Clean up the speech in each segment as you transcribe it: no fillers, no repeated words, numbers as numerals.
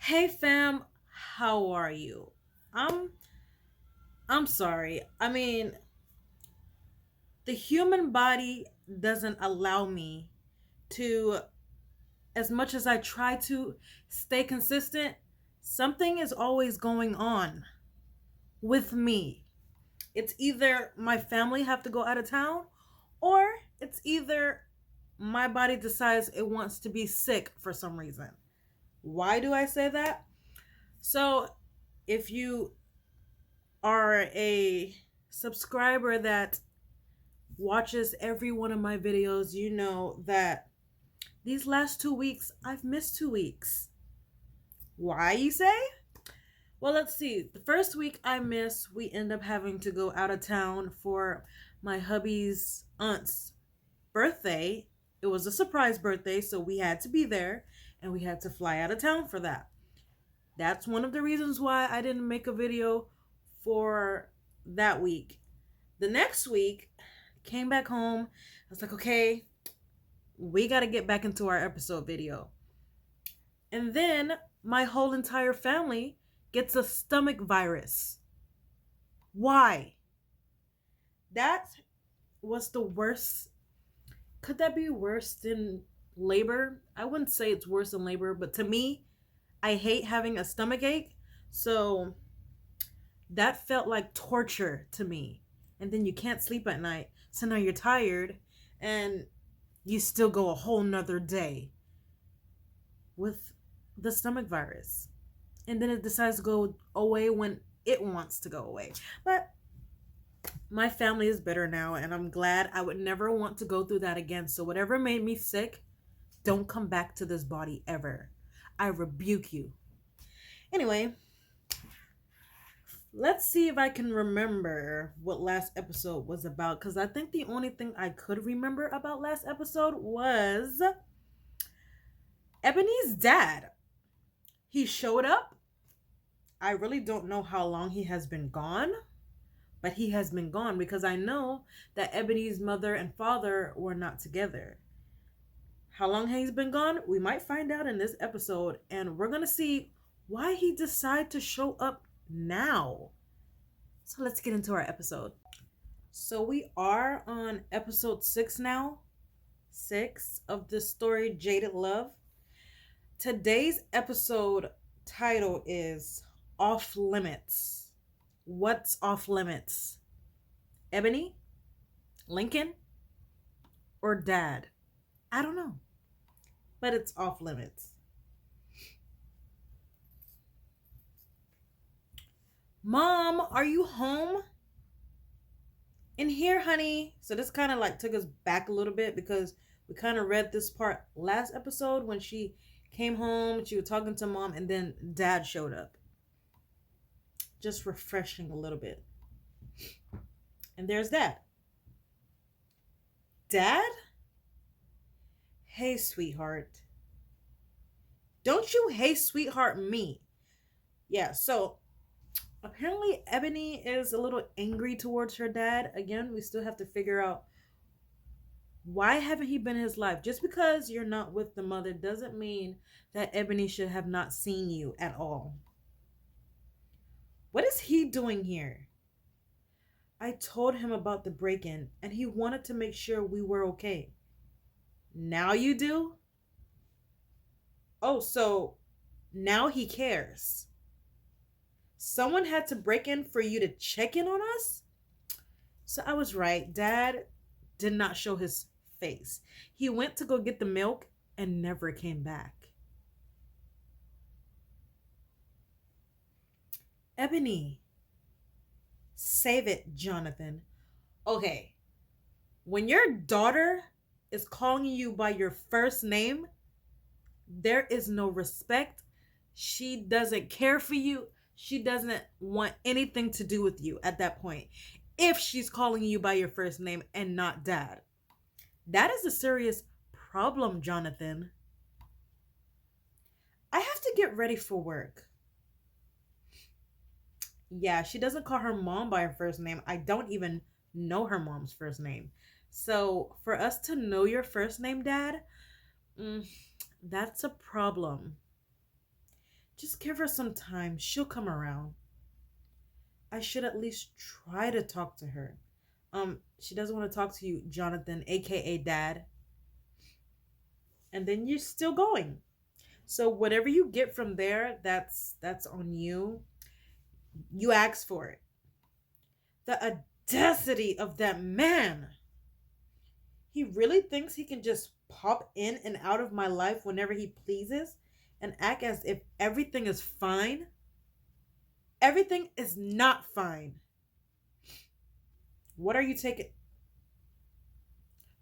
Hey fam, how are you? I'm I'm sorry. The human body doesn't allow me to, as much as I try to stay consistent, something is always going on with me. It's either my family have to go out of town, or it's either my body decides it wants to be sick for some reason. Why do I say that? So, if you are a subscriber that watches every one of my videos, you know that these last 2 weeks, I've missed 2 weeks. Why, you say? Well, let's see. The first week I missed, we end up having to go out of town for my hubby's aunt's birthday. It was a surprise birthday, so we had to be there and we had to fly out of town for that. That's one of the reasons why I didn't make a video for that week. The next week, came back home. I was like, okay, we got to get back into our episode video. And then my whole entire family gets a stomach virus. Why? That was the worst. Could that be worse than labor? I wouldn't say it's worse than labor, but to me, I hate having a stomach ache. So that felt like torture to me. And then you can't sleep at night. So now you're tired and you still go a whole nother day with the stomach virus. And then it decides to go away when it wants to go away. But my family is better now, and I'm glad. I would never want to go through that again. So whatever made me sick, don't come back to this body ever. I rebuke you. Anyway, let's see if I can remember what last episode was about, because I think the only thing I could remember about last episode was Ebony's dad. He showed up. I really don't know how long he has been gone, but he has been gone because I know that Ebony's mother and father were not together. How long he's been gone? We might find out in this episode, and we're going to see why he decided to show up now. So let's get into our episode. So we are on episode 6 now. 6 of the story Jaded Love. Today's episode title is Off Limits. What's off limits? Ebony? Lincoln? Or Dad? I don't know. But it's off limits. Mom, are you home? In here, honey. So this kind of like took us back a little bit because we kind of read this part last episode when she came home, she was talking to mom, and then dad showed up. Just refreshing a little bit. And there's that. Dad? Hey, sweetheart. Don't you hey, sweetheart me. Yeah, so apparently Ebony is a little angry towards her dad. Again, we still have to figure out why haven't he been in his life. Just because you're not with the mother doesn't mean that Ebony should have not seen you at all. What is he doing here? I told him about the break-in and he wanted to make sure we were okay. Now you do? Oh, so now he cares. Someone had to break in for you to check in on us? So I was right. Dad did not show his face. He went to go get the milk and never came back. Ebony. Save it, Jonathan. Okay. When your daughter is calling you by your first name, there is no respect. She doesn't care for you. She doesn't want anything to do with you at that point. If she's calling you by your first name and not dad. That is a serious problem, Jonathan. I have to get ready for work. Yeah, she doesn't call her mom by her first name. I don't even know her mom's first name. So for us to know your first name, Dad, that's a problem. Just give her some time. She'll come around. I should at least try to talk to her. She doesn't want to talk to you, Jonathan, aka Dad. And then you're still going. So whatever you get from there, that's on you. You asked for it. The audacity of that man. He really thinks he can just pop in and out of my life whenever he pleases and act as if everything is fine. Everything is not fine. What are you taking?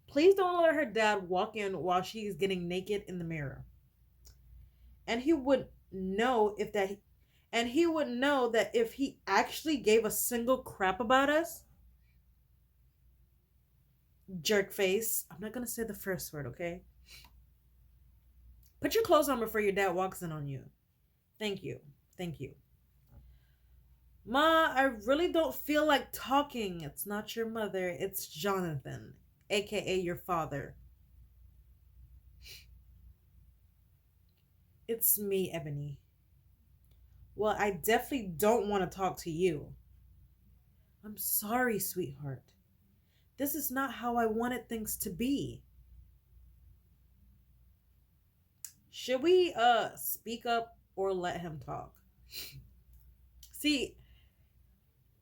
Please don't let her dad walk in while she's getting naked in the mirror. And he would know if that and he would know that if he actually gave a single crap about us, jerk face. I'm not gonna say the first word, okay? Put your clothes on before your dad walks in on you. Thank you. Thank you. Ma, I really don't feel like talking. It's not your mother, it's Jonathan, aka your father. It's me, Ebony. Well, I definitely don't want to talk to you. I'm sorry, sweetheart. This is not how I wanted things to be. Should we speak up or let him talk? See,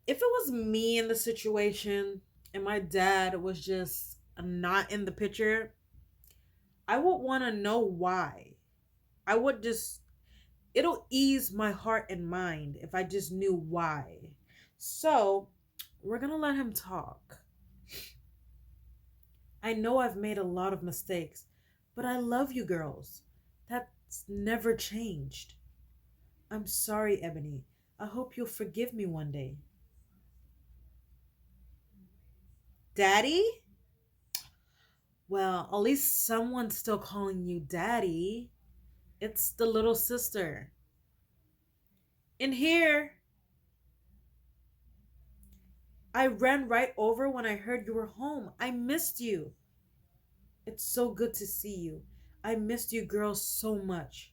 if it was me in the situation and my dad was just not in the picture, I would want to know why. I would just, it'll ease my heart and mind if I just knew why. So, we're gonna let him talk. I know I've made a lot of mistakes, but I love you girls. That's never changed. I'm sorry, Ebony. I hope you'll forgive me one day. Daddy? Well, at least someone's still calling you daddy. It's the little sister. In here, I ran right over when I heard you were home. I missed you. It's so good to see you. I missed you girls so much.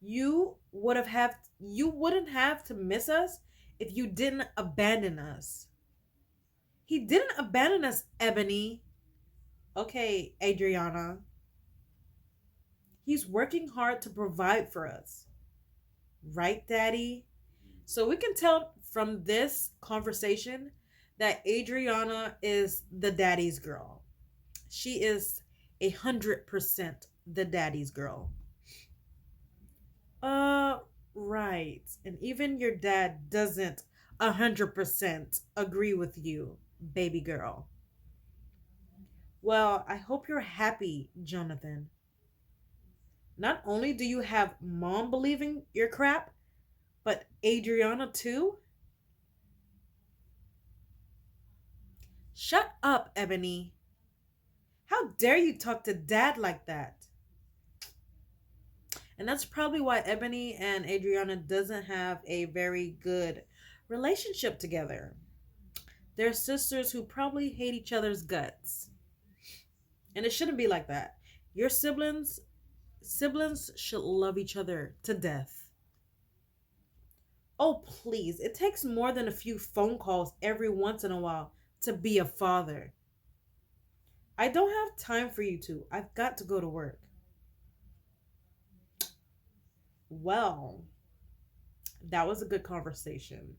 You wouldn't have to miss us if you didn't abandon us. He didn't abandon us, Ebony. Okay, Adriana. He's working hard to provide for us. Right, Daddy? So we can tell from this conversation that Adriana is the daddy's girl. She is 100% the daddy's girl. Uh, right. And even your dad doesn't 100% agree with you, baby girl. Well, I hope you're happy, Jonathan. Not only do you have mom believing your crap, but Adriana too? Shut up, Ebony. How dare you talk to dad like that? And that's probably why Ebony and Adriana doesn't have a very good relationship together. They're sisters who probably hate each other's guts. And it shouldn't be like that. Your siblings should love each other to death. Oh, please. It takes more than a few phone calls every once in a while to be a father. I don't have time for you two. I've got to go to work. Well, that was a good conversation.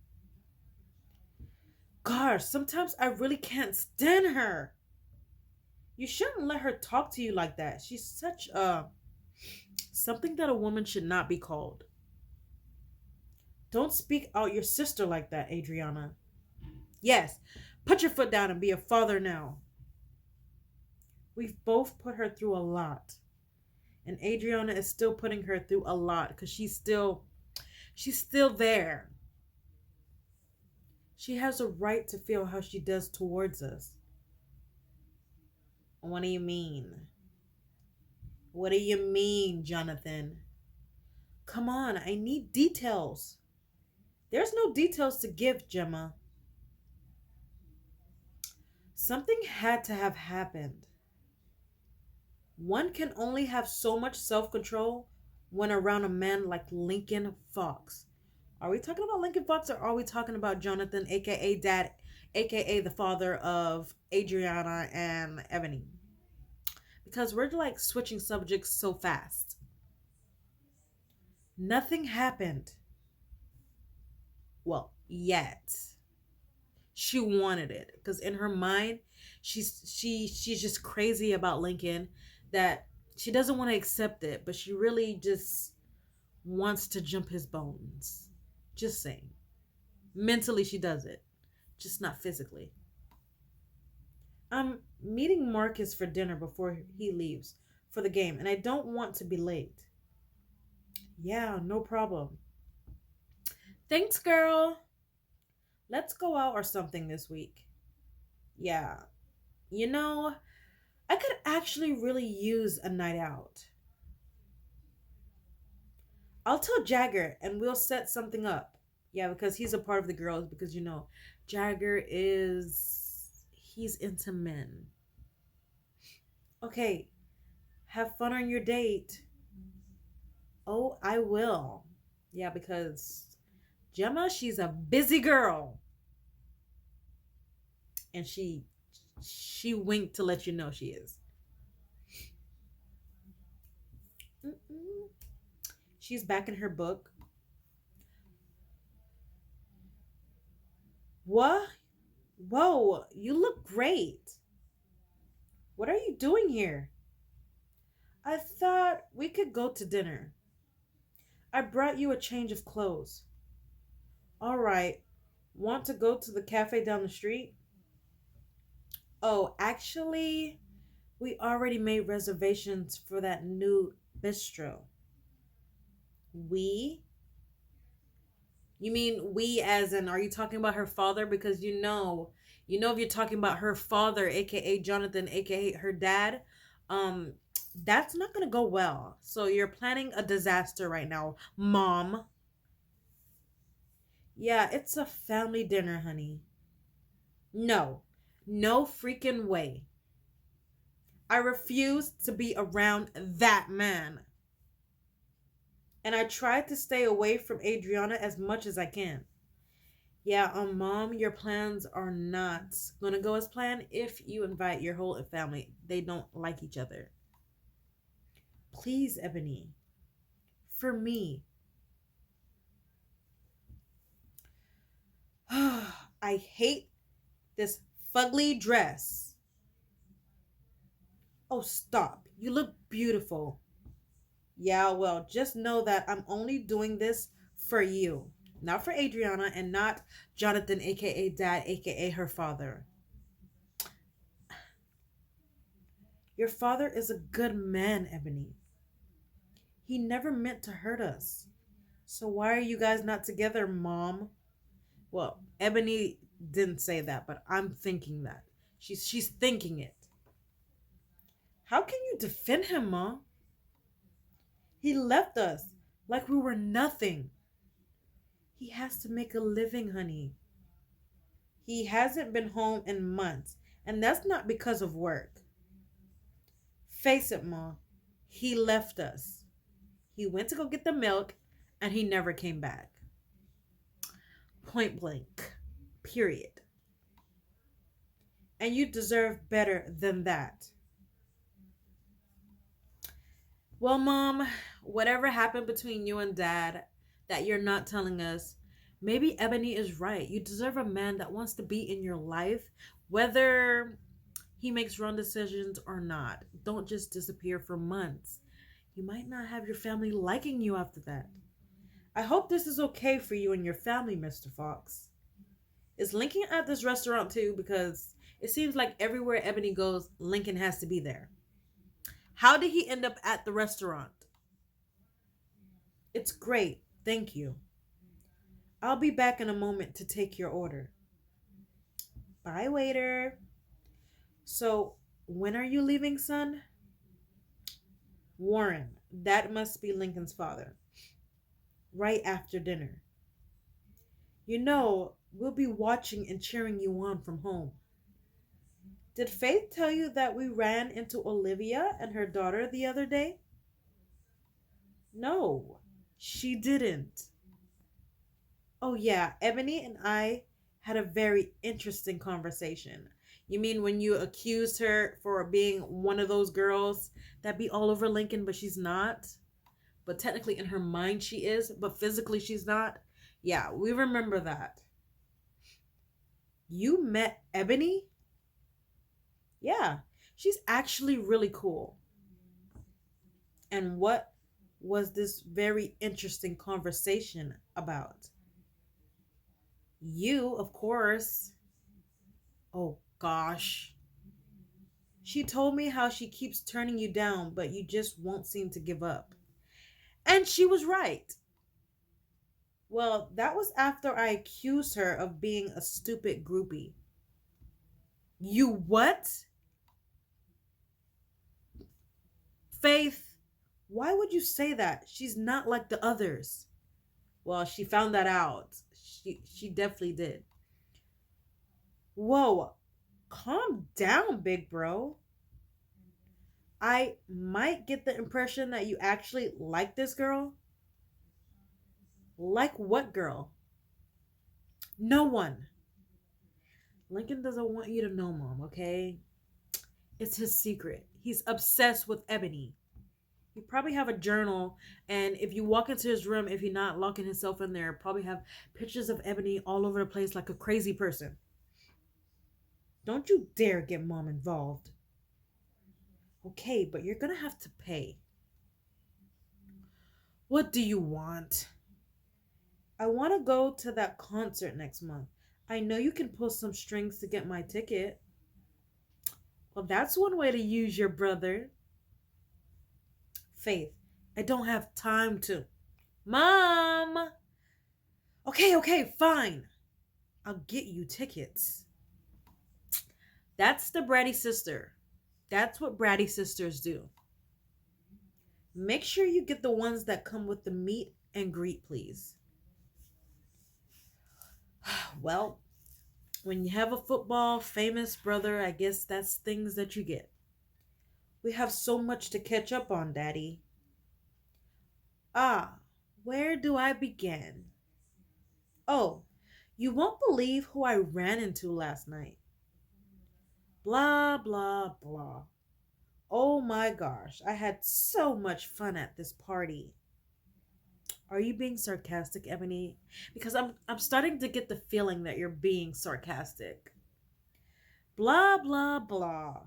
Gosh, sometimes I really can't stand her. You shouldn't let her talk to you like that. She's such a something that a woman should not be called. Don't speak out your sister like that, Adriana. Yes, put your foot down and be a father now. We've both put her through a lot. And Adriana is still putting her through a lot because she's still there. She has a right to feel how she does towards us. What do you mean? What do you mean, Jonathan? Come on, I need details. There's no details to give, Gemma. Something had to have happened. One can only have so much self control when around a man like Lincoln Fox. Are we talking about Lincoln Fox or are we talking about Jonathan, aka Dad, aka the father of Adriana and Ebony? Because we're like switching subjects so fast. Nothing happened. Well, yet. She wanted it because in her mind, she's just crazy about Lincoln that she doesn't want to accept it, but she really just wants to jump his bones. Just saying. Mentally, she does it, just not physically. I'm meeting Marcus for dinner before he leaves for the game, and I don't want to be late. Yeah, no problem. Thanks, girl. Let's go out or something this week. Yeah. You know, I could actually really use a night out. I'll tell Jagger and we'll set something up. Yeah, because he's a part of the girls because Jagger he's into men. Okay, have fun on your date. Oh, I will. Yeah, because Gemma, she's a busy girl. And she winked to let you know she is. Mm-mm. She's back in her book. What? Whoa, you look great. What are you doing here? I thought we could go to dinner. I brought you a change of clothes. All right. Want to go to the cafe down the street? Oh, actually, we already made reservations for that new bistro. We? You mean we as in, are you talking about her father? Because if you're talking about her father, aka Jonathan, aka her dad, um, that's not gonna go well. So you're planning a disaster right now, mom. Yeah, it's a family dinner, honey. No, no freaking way. I refuse to be around that man. And I tried to stay away from Adriana as much as I can. Yeah, mom, your plans are not gonna go as planned if you invite your whole family. They don't like each other. Please, Ebony. For me. I hate this fugly dress. Oh, stop. You look beautiful. Yeah, well, just know that I'm only doing this for you, not for Adriana and not Jonathan, aka Dad, aka her father. Your father is a good man, Ebony. He never meant to hurt us. So why are you guys not together, Mom? Well, Ebony didn't say that, but I'm thinking that. She's thinking it. How can you defend him, Mom? He left us like we were nothing. He has to make a living, honey. He hasn't been home in months, and that's not because of work. Face it, Ma. He left us. He went to go get the milk, and he never came back. Point blank. Period. And you deserve better than that. Well, Mom, whatever happened between you and Dad that you're not telling us, maybe Ebony is right. You deserve a man that wants to be in your life, whether he makes wrong decisions or not. Don't just disappear for months. You might not have your family liking you after that. I hope this is okay for you and your family, Mr. Fox. Is Lincoln at this restaurant too? Because it seems like everywhere Ebony goes, Lincoln has to be there. How did he end up at the restaurant? It's great. Thank you. I'll be back in a moment to take your order. Bye, waiter. So, when are you leaving, son? Warren. That must be Lincoln's father. Right after dinner. We'll be watching and cheering you on from home. Did Faith tell you that we ran into Olivia and her daughter the other day? No, she didn't. Oh, yeah, Ebony and I had a very interesting conversation. You mean when you accused her for being one of those girls that be all over Lincoln, but she's not? But technically, in her mind, she is, but physically, she's not? Yeah, we remember that. You met Ebony? Yeah, she's actually really cool. And what was this very interesting conversation about? You, of course. Oh gosh. She told me how she keeps turning you down, but you just won't seem to give up. And she was right. Well, that was after I accused her of being a stupid groupie. You what? Faith, why would you say that? She's not like the others. Well, she found that out. She definitely did. Whoa, calm down, big bro. I might get the impression that you actually like this girl. Like what girl? No one. Lincoln doesn't want you to know, Mom, okay? It's his secret. He's obsessed with Ebony. He probably have a journal, and if you walk into his room, if he's not locking himself in there, probably have pictures of Ebony all over the place like a crazy person. Don't you dare get Mom involved. Okay, but you're gonna have to pay. What do you want? I want to go to that concert next month. I know you can pull some strings to get my ticket. Well, that's one way to use your brother. Faith, I don't have time to. Mom! Okay, okay, fine. I'll get you tickets. That's the bratty sister. That's what bratty sisters do. Make sure you get the ones that come with the meet and greet, please. Well, when you have a football famous brother, I guess that's things that you get. We have so much to catch up on, Daddy. Ah, where do I begin? Oh, you won't believe who I ran into last night. Blah, blah, blah. Oh my gosh, I had so much fun at this party. Are you being sarcastic, Ebony? Because I'm starting to get the feeling that you're being sarcastic. Blah blah blah.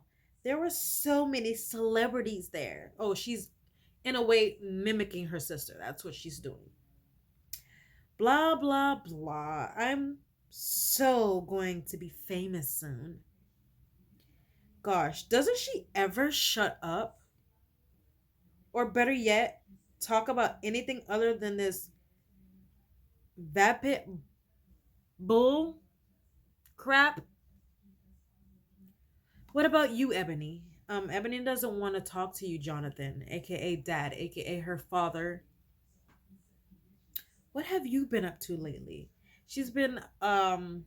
There were so many celebrities there. Oh, she's in a way mimicking her sister. That's what she's doing. Blah blah blah. I'm so going to be famous soon. Gosh, doesn't she ever shut up? Or better yet, talk about anything other than this vapid bull crap? What about you, Ebony? Ebony doesn't want to talk to you, Jonathan, aka Dad, aka her father. What have you been up to lately? She's been um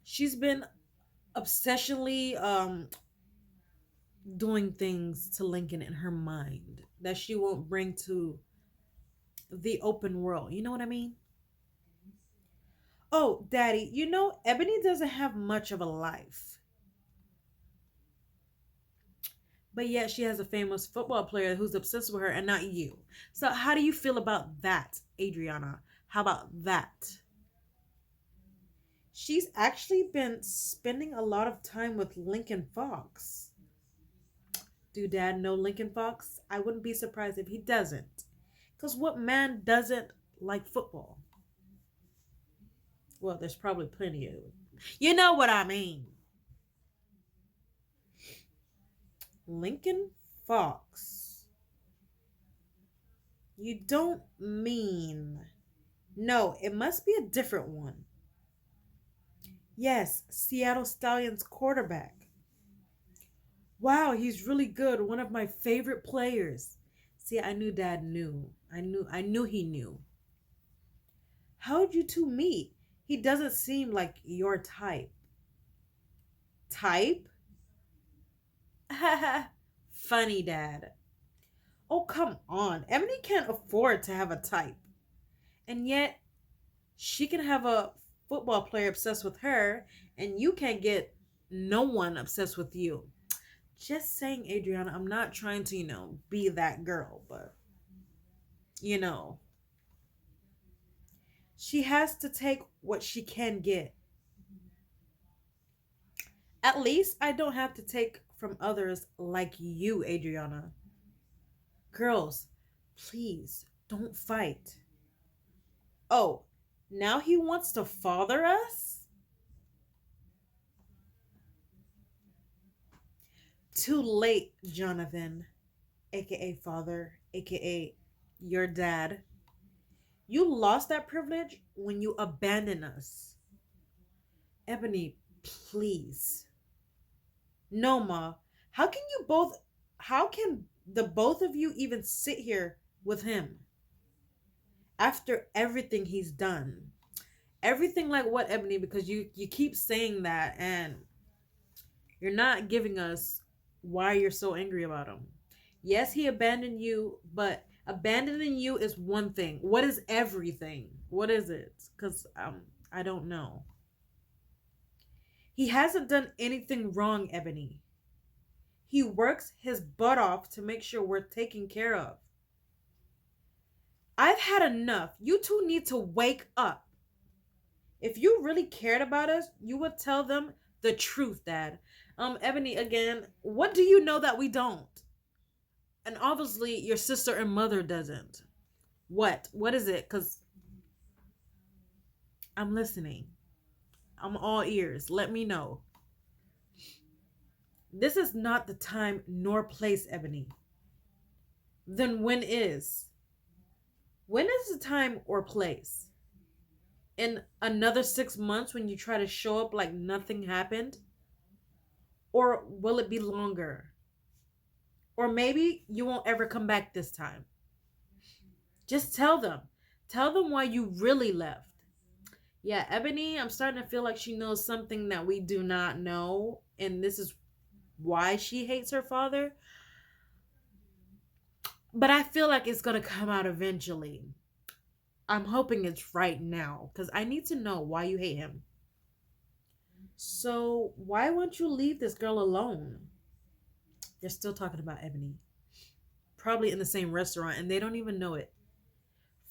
she's been obsessionally doing things to Lincoln in her mind that she won't bring to the open world. You know what I mean? Oh, Daddy, you know Ebony doesn't have much of a life. But yet she has a famous football player who's obsessed with her and not you. So how do you feel about that, Adriana? How about that? She's actually been spending a lot of time with Lincoln Fox. Do Dad know Lincoln Fox? I wouldn't be surprised if he doesn't. Because what man doesn't like football? Well, there's probably plenty of it. You know what I mean. Lincoln Fox. You don't mean. No, it must be a different one. Yes, Seattle Stallions quarterback. Wow, he's really good. One of my favorite players. See, I knew Dad knew. I knew he knew. How'd you two meet? He doesn't seem like your type. Type? Funny, Dad. Oh, come on. Ebony can't afford to have a type. And yet, she can have a football player obsessed with her, and you can't get no one obsessed with you. Just saying, Adriana, I'm not trying to, be that girl, but, you know, she has to take what she can get. At least I don't have to take from others like you, Adriana. Girls, please don't fight. Oh, now he wants to father us? Too late, Jonathan, aka father, aka your dad. You lost that privilege when you abandoned us. Ebony, please. No, Ma. How can you both how can the both of you even sit here with him after everything he's done? Everything like what, Ebony? Because you keep saying that and you're not giving us why you're so angry about him. Yes, he abandoned you, but abandoning you is one thing. What is everything? What is it? Cuz I don't know. He hasn't done anything wrong, Ebony. He works his butt off to make sure we're taken care of. I've had enough. You two need to wake up. If you really cared about us, you would tell them the truth, Dad. Ebony, again, what do you know that we don't? And obviously, your sister and mother doesn't. What? What is it? Because I'm listening. I'm all ears. Let me know. This is not the time nor place, Ebony. Then when is? When is the time or place? In another 6 months when you try to show up like nothing happened? Or will it be longer? Or maybe you won't ever come back this time. Just tell them. Tell them why you really left. Yeah, Ebony, I'm starting to feel like she knows something that we do not know. And this is why she hates her father. But I feel like it's going to come out eventually. I'm hoping it's right now. Because I need to know why you hate him. So, why won't you leave this girl alone? They're still talking about Ebony. Probably in the same restaurant. And they don't even know it.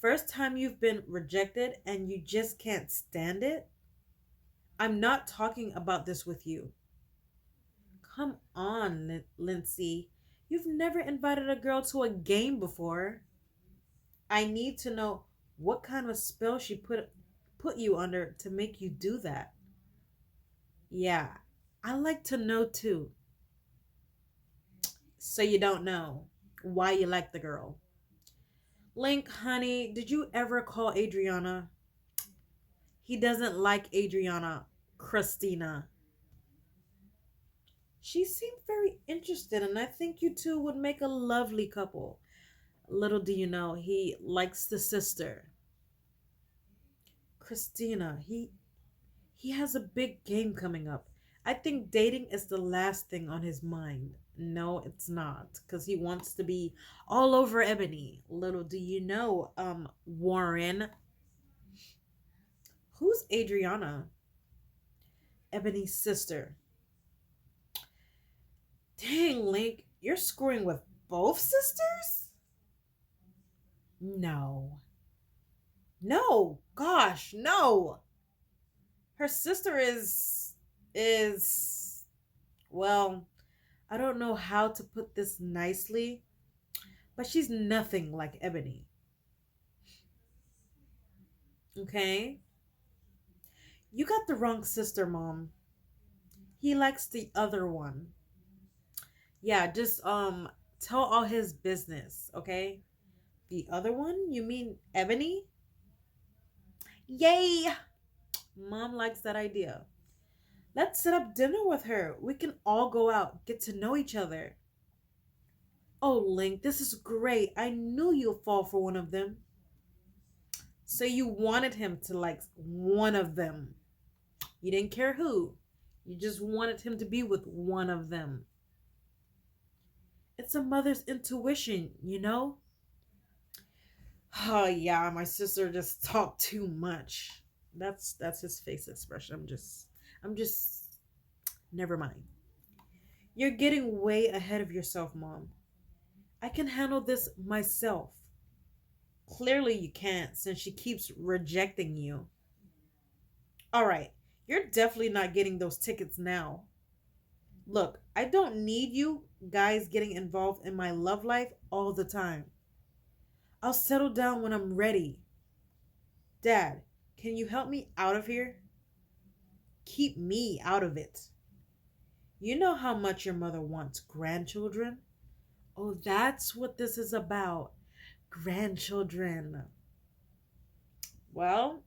First time you've been rejected and you just can't stand it? I'm not talking about this with you. Come on, Lindsay. You've never invited a girl to a game before. I need to know what kind of spell she put you under to make you do that. Yeah, I like to know too. So you don't know why you like the girl. Link, honey, did you ever call Adriana? He doesn't like Adriana, Christina. She seemed very interested, and I think you two would make a lovely couple. Little do you know, he likes the sister. Christina, he has a big game coming up. I think dating is the last thing on his mind. No, it's not, because he wants to be all over Ebony. Little do you know, Warren. Who's Adriana? Ebony's sister. Dang, Link, you're screwing with both sisters? No. No, gosh, no. Her sister is well, I don't know how to put this nicely, but she's nothing like Ebony. Okay? You got the wrong sister, Mom. He likes the other one. Yeah, just tell all his business, okay? The other one? You mean Ebony? Yay! Mom likes that idea. Let's set up dinner with her. We can all go out, get to know each other. Oh, Link, this is great. I knew you'll fall for one of them. So you wanted him to like one of them. You didn't care who. You just wanted him to be with one of them. It's a mother's intuition, you know? Oh yeah, my sister just talked too much. That's his face expression. I'm just never mind. You're getting way ahead of yourself, Mom. I can handle this myself. Clearly you can't since she keeps rejecting you. All right, you're definitely not getting those tickets now. Look, I don't need you guys getting involved in my love life all the time. I'll settle down when I'm ready. Dad, can you help me out of here? Keep me out of it. You know how much your mother wants grandchildren? Oh, that's what this is about. Grandchildren. Well,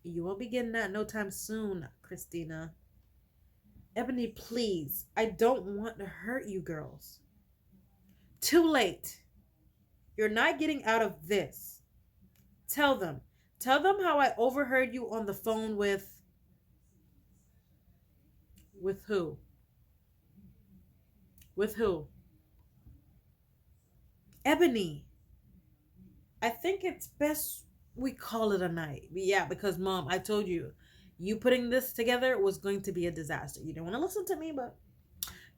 you won't be getting that no time soon, Christina. Ebony, please. I don't want to hurt you girls. Too late. You're not getting out of this. Tell them. Tell them how I overheard you on the phone with. With who? With who? Ebony. I think it's best we call it a night. Yeah, because Mom, I told you, you putting this together was going to be a disaster. You don't want to listen to me, but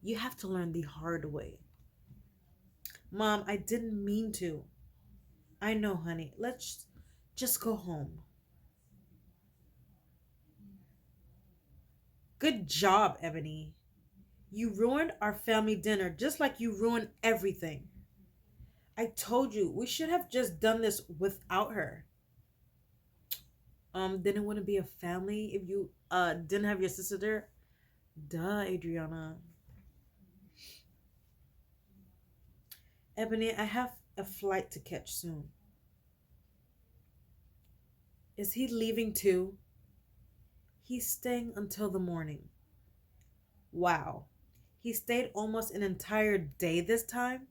you have to learn the hard way. Mom, I didn't mean to. I know, honey. Let's just go home. Good job, Ebony. You ruined our family dinner just like you ruined everything. I told you we should have just done this without her. Then it wouldn't be a family if you didn't have your sister there. Duh, Adriana. Ebony, I have a flight to catch soon. Is he leaving too? He's staying until the morning. Wow. He stayed almost an entire day this time?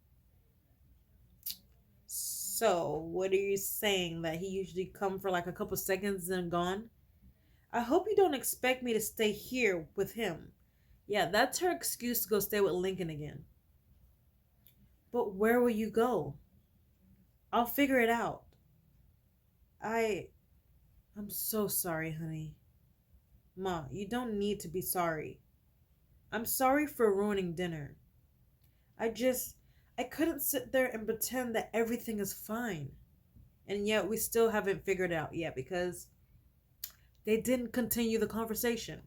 So, what are you saying? That he usually come for like a couple seconds and gone? I hope you don't expect me to stay here with him. Yeah, that's her excuse to go stay with Lincoln again. But where will you go? I'll figure it out. I I'm so sorry, honey. Ma, you don't need to be sorry. I'm sorry for ruining dinner. I just I couldn't sit there and pretend that everything is fine. And yet we still haven't figured it out yet because they didn't continue the conversation.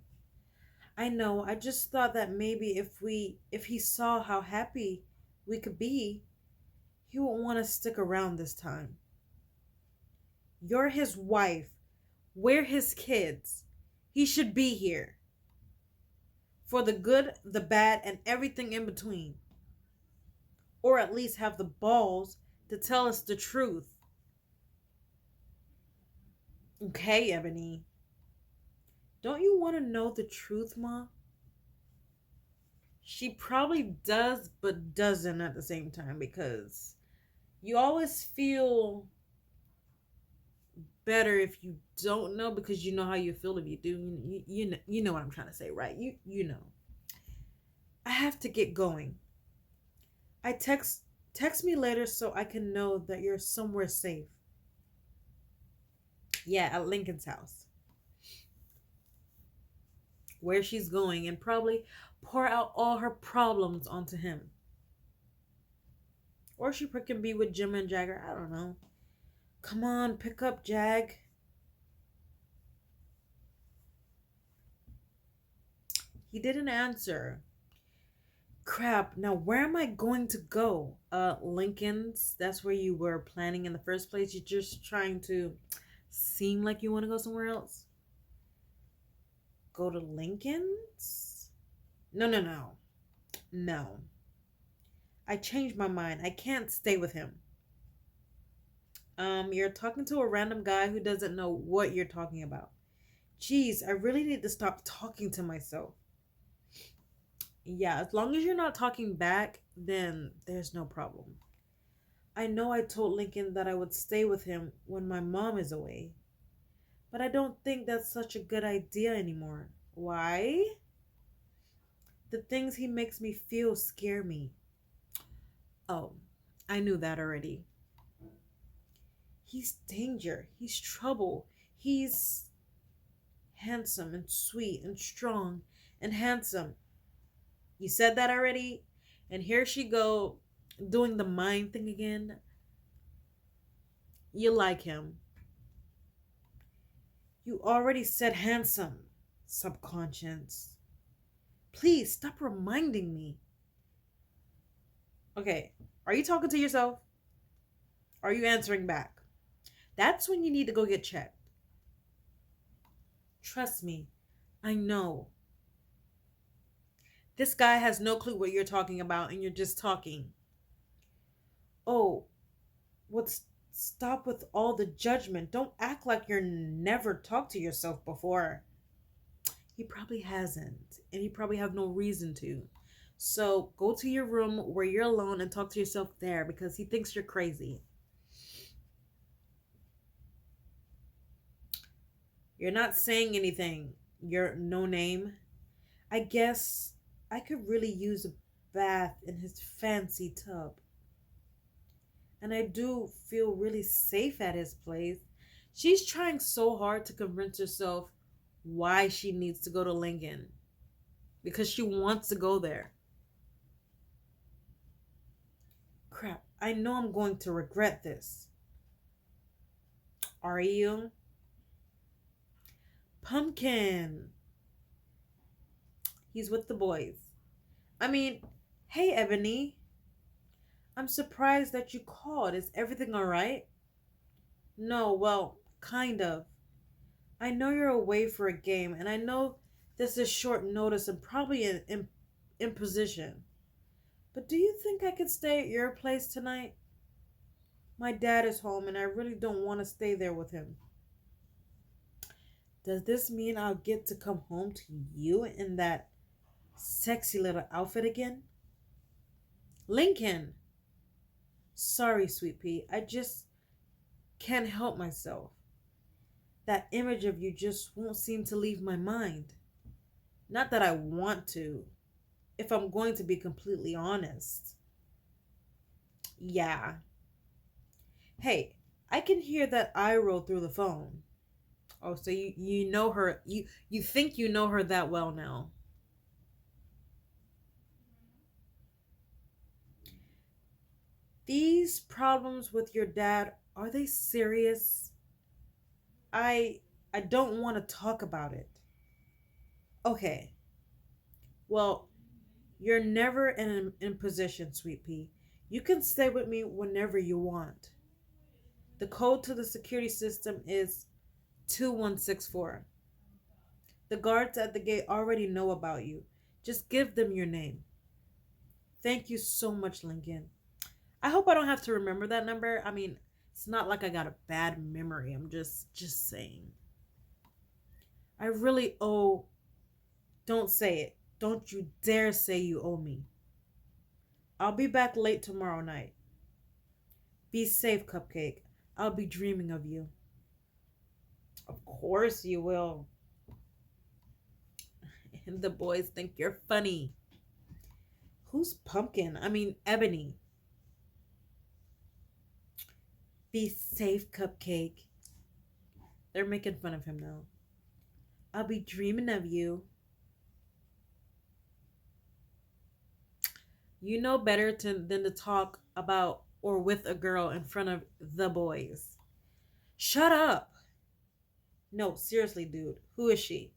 I know, I just thought that maybe if he saw how happy we could be, he would want to stick around this time. You're his wife. We're his kids. He should be here. For the good, the bad, and everything in between. Or at least have the balls to tell us the truth. Okay, Ebony. Don't you want to know the truth, Ma? She probably does, but doesn't at the same time because you always feel better if you don't know because you know how you feel if you do. You know what I'm trying to say, right? You know. I have to get going. I text me later so I can know that you're somewhere safe. Yeah, at Lincoln's house. Where she's going and probably pour out all her problems onto him. Or she can be with Jim and Jagger. I don't know. Come on, pick up, Jag. He didn't answer. Crap, now where am I going to go? Lincoln's. That's where you were planning in the first place. You're just trying to seem like you want to go somewhere else. Go to Lincoln's? No, no, no. No. I changed my mind. I can't stay with him. You're talking to a random guy who doesn't know what you're talking about. Jeez, I really need to stop talking to myself. Yeah, as long as you're not talking back, then there's no problem. I know I told Lincoln that I would stay with him when my mom is away, but I don't think that's such a good idea anymore. Why? The things he makes me feel scare me. Oh, I knew that already. He's danger. He's trouble. He's handsome and sweet and strong and handsome. You said that already? And here she go doing the mind thing again. You like him. You already said handsome, subconscious. Please stop reminding me. Okay, are you talking to yourself? Are you answering back? That's when you need to go get checked. Trust me, I know. This guy has no clue what you're talking about and you're just talking. Oh, what's stop with all the judgment. Don't act like you're never talked to yourself before. He probably hasn't, and he probably have no reason to. So go to your room where you're alone and talk to yourself there because he thinks you're crazy. You're not saying anything. You're no name. I guess I could really use a bath in his fancy tub. And I do feel really safe at his place. She's trying so hard to convince herself why she needs to go to Lincoln because she wants to go there. Crap, I know I'm going to regret this. Are you? Pumpkin. He's with the boys. I mean, hey, Ebony. I'm surprised that you called. Is everything all right? No, well, kind of. I know you're away for a game, and I know this is short notice and probably an imposition. But do you think I could stay at your place tonight? My dad is home, and I really don't want to stay there with him. Does this mean I'll get to come home to you in that sexy little outfit again? Lincoln! Sorry, sweet pea. I just can't help myself. That image of you just won't seem to leave my mind. Not that I want to, if I'm going to be completely honest. Yeah. Hey, I can hear that eye roll through the phone. Oh, so you know her, you think you know her that well now. These problems with your dad, are they serious? I I don't want to talk about it. Okay. Well, you're never in an imposition, sweet pea. You can stay with me whenever you want. The code to the security system is 2164. The guards at the gate already know about you. Just give them your name. Thank you so much, Lincoln. I hope I don't have to remember that number. I mean, it's not like I got a bad memory. I'm just saying. I really owe. Don't say it. Don't you dare say you owe me. I'll be back late tomorrow night. Be safe, Cupcake. I'll be dreaming of you. Of course you will. And the boys think you're funny. Who's Pumpkin? I mean, Ebony. Be safe, Cupcake. They're making fun of him now. I'll be dreaming of you. You know better than to talk about or with a girl in front of the boys. Shut up. No, seriously, dude. Who is she?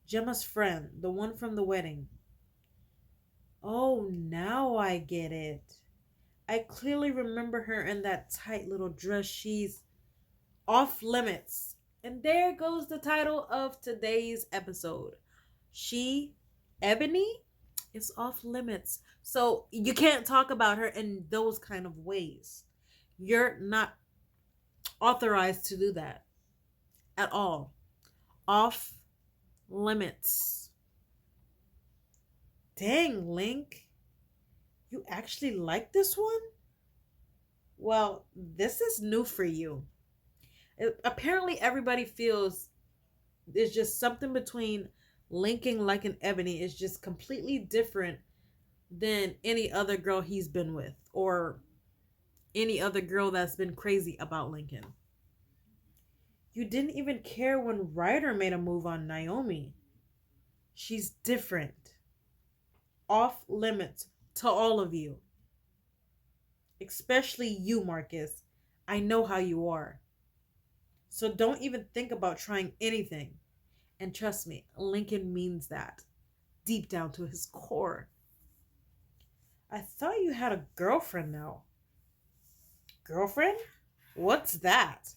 Gemma's friend, the one from the wedding. Oh, now I get it. I clearly remember her in that tight little dress. She's off limits. And there goes the title of today's episode. She, Ebony, is off limits. So you can't talk about her in those kind of ways. You're not authorized to do that at all. Off limits. Dang, Link. You actually like this one? Well, this is new for you. Apparently, everybody feels there's just something between Link and like an Ebony is just completely different than any other girl he's been with or any other girl that's been crazy about Lincoln. You didn't even care when Ryder made a move on Naomi. She's different, off limits to all of you, especially you, Marcus. I know how you are. So don't even think about trying anything. And trust me, Lincoln means that deep down to his core. I thought you had a girlfriend now. Girlfriend? What's that?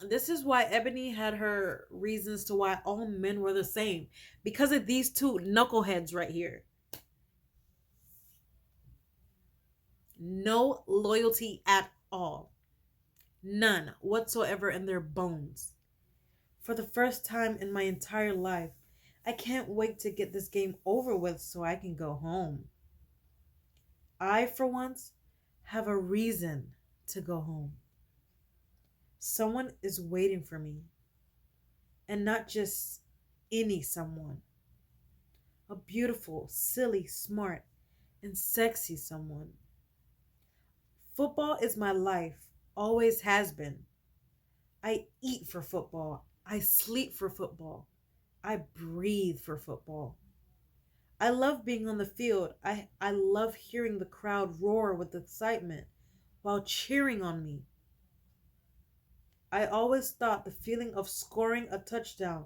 This is why Ebony had her reasons to why all men were the same. Because of these two knuckleheads right here. No loyalty at all. None whatsoever in their bones. For the first time in my entire life, I can't wait to get this game over with so I can go home. I, for once, have a reason to go home. Someone is waiting for me. And not just any someone. A beautiful, silly, smart, and sexy someone. Football is my life, always has been. I eat for football. I sleep for football. I breathe for football. I love being on the field. I love hearing the crowd roar with excitement while cheering on me. I always thought the feeling of scoring a touchdown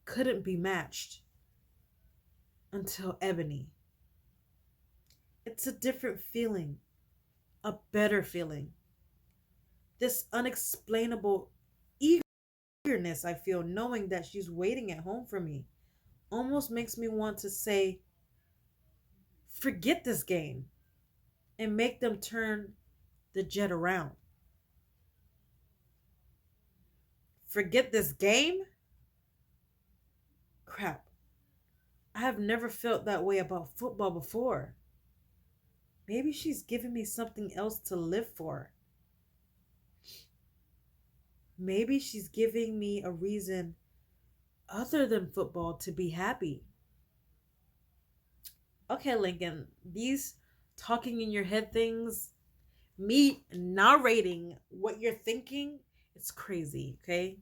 couldn't be matched. Until Ebony. It's a different feeling. A better feeling. This unexplainable eagerness I feel knowing that she's waiting at home for me almost makes me want to say, forget this game and make them turn the jet around. Forget this game? Crap. I have never felt that way about football before. Maybe she's giving me something else to live for. Maybe she's giving me a reason other than football to be happy. Okay, Lincoln, these talking in your head things, me narrating what you're thinking, it's crazy, okay?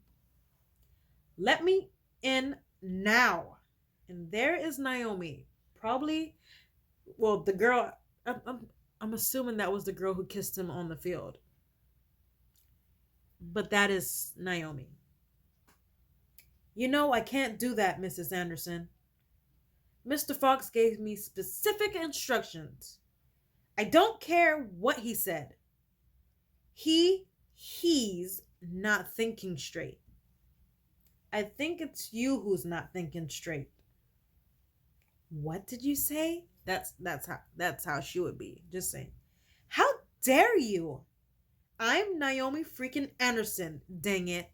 Let me in now. And there is Naomi. Probably, well, the girl, I'm assuming that was the girl who kissed him on the field. But that is Naomi. You know, I can't do that, Mrs. Anderson. Mr. Fox gave me specific instructions. I don't care what he said. He's not thinking straight. I think it's you who's not thinking straight. What did you say? That's how she would be. Just saying. How dare you? I'm Naomi freaking Anderson, dang it.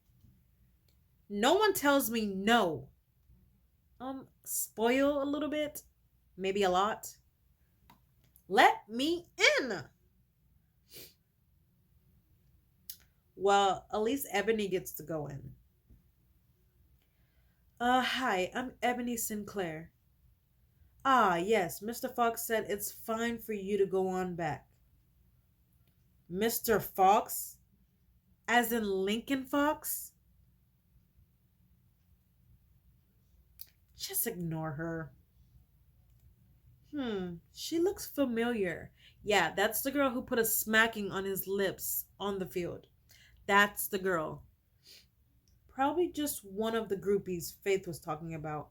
No one tells me no. Spoil a little bit, maybe a lot. Let me in. Well, at least Ebony gets to go in. Hi, I'm Ebony Sinclair. Ah, yes, Mr. Fox said it's fine for you to go on back. Mr. Fox? As in Lincoln Fox? Just ignore her. She looks familiar. Yeah, that's the girl who put a smacking on his lips on the field. That's the girl. Probably just one of the groupies Faith was talking about.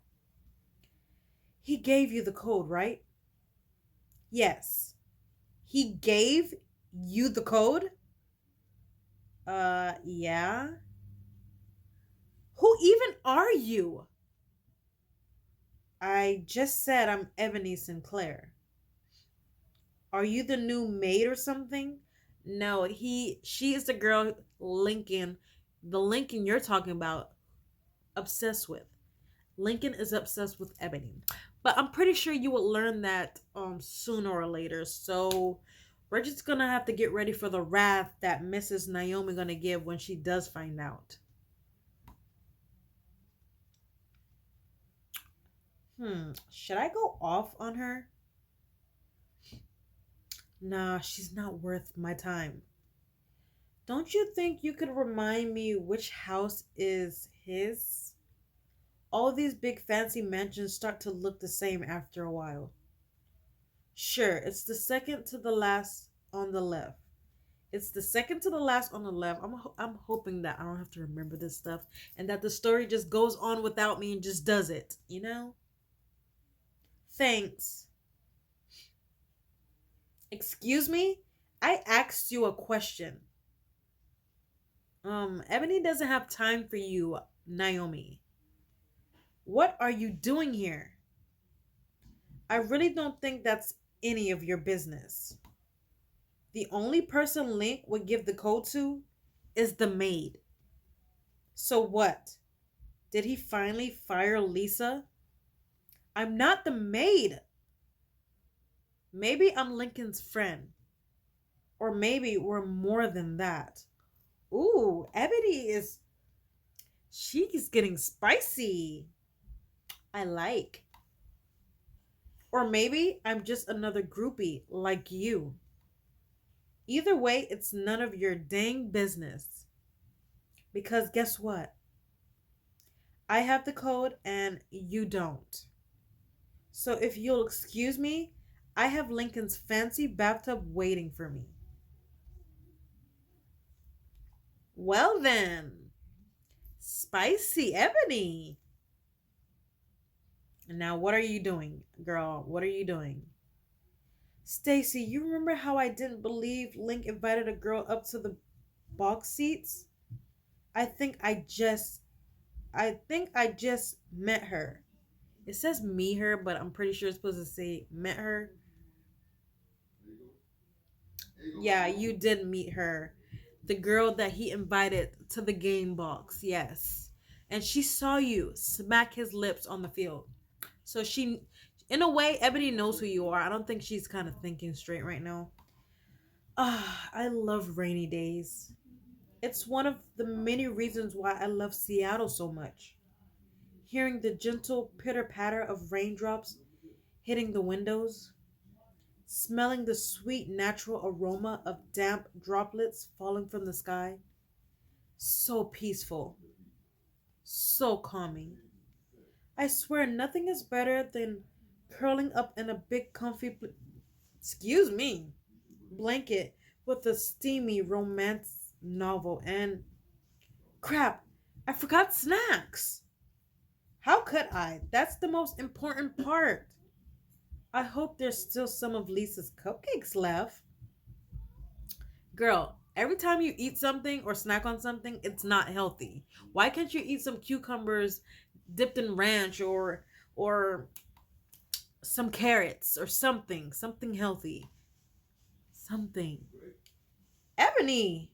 He gave you the code, right? Yes. He gave you the code? Yeah. Who even are you? I just said I'm Ebony Sinclair. Are you the new maid or something? No, she is the girl Lincoln, the Lincoln you're talking about, obsessed with. Lincoln is obsessed with Ebony. But I'm pretty sure you will learn that sooner or later. So we're just gonna have to get ready for the wrath that Mrs. Naomi gonna give when she does find out. Should I go off on her? Nah, she's not worth my time. Don't you think you could remind me which house is his? All these big fancy mansions start to look the same after a while. Sure, it's the second to the last on the left. It's the second to the last on the left. I'm hoping that I don't have to remember this stuff and that the story just goes on without me and just does it, you know? Thanks. Excuse me? I asked you a question. Ebony doesn't have time for you, Naomi. What are you doing here? I really don't think that's any of your business. The only person Link would give the code to is the maid. So what? Did he finally fire Lisa? I'm not the maid. Maybe I'm Lincoln's friend. Or maybe we're more than that. Ooh, Ebony is. She's getting spicy. I like. Or maybe I'm just another groupie like you. Either way, it's none of your dang business. Because guess what? I have the code and you don't. So if you'll excuse me, I have Lincoln's fancy bathtub waiting for me. Well then, spicy Ebony. And now what are you doing, girl? What are you doing? Stacy, you remember how I didn't believe Link invited a girl up to the box seats? I think I just I think I just met her. It says me her, but I'm pretty sure it's supposed to say met her. Yeah, you did meet her. The girl that he invited to the game box, yes. And she saw you smack his lips on the field. So she, in a way, Ebony knows who you are. I don't think she's kind of thinking straight right now. Ah, I love rainy days. It's one of the many reasons why I love Seattle so much. Hearing the gentle pitter patter of raindrops hitting the windows, smelling the sweet natural aroma of damp droplets falling from the sky. So peaceful, so calming. I swear nothing is better than curling up in a big excuse me, blanket with a steamy romance novel and crap, I forgot snacks. How could I? That's the most important part. I hope there's still some of Lisa's cupcakes left. Girl, every time you eat something or snack on something, it's not healthy. Why can't you eat some cucumbers dipped in ranch or some carrots or something healthy? Something. Ebony,